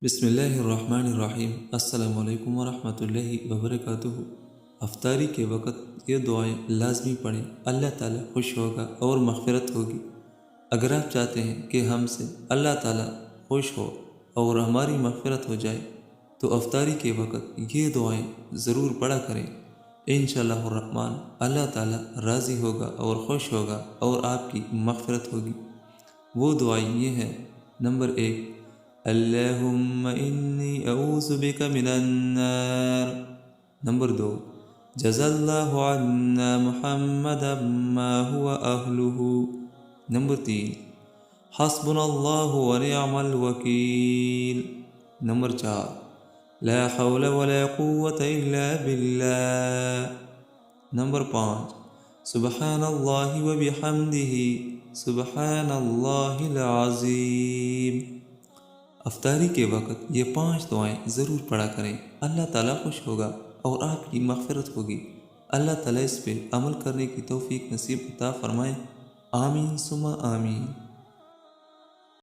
بسم اللہ الرحمن الرحیم۔ السلام علیکم ورحمۃ اللہ وبرکاتہ۔ افطاری کے وقت یہ دعائیں لازمی پڑھیں، اللہ تعالیٰ خوش ہوگا اور مغفرت ہوگی۔ اگر آپ چاہتے ہیں کہ ہم سے اللہ تعالیٰ خوش ہو اور ہماری مغفرت ہو جائے تو افطاری کے وقت یہ دعائیں ضرور پڑھا کریں۔ انشاءاللہ الرحمن اللہ تعالیٰ راضی ہوگا اور خوش ہوگا اور آپ کی مغفرت ہوگی۔ وہ دعائیں یہ ہیں۔ نمبر 1، اللہم انی اعوذ بک من النار۔ نمبر 2، جزا اللہ عنا محمدا ما هو اہلہ۔ نمبر 3، حسبنا اللہ ونعم الوکیل۔ نمبر 4، لا حول ولا قوة الا باللہ۔ نمبر 5، سبحان اللہ وبحمدہ، سبحان اللہ العظیم۔ افطاری کے وقت یہ 5 دعائیں ضرور پڑھا کریں، اللہ تعالیٰ خوش ہوگا اور آپ کی مغفرت ہوگی۔ اللہ تعالیٰ اس پہ عمل کرنے کی توفیق نصیب عطا فرمائے۔ آمین ثم آمین۔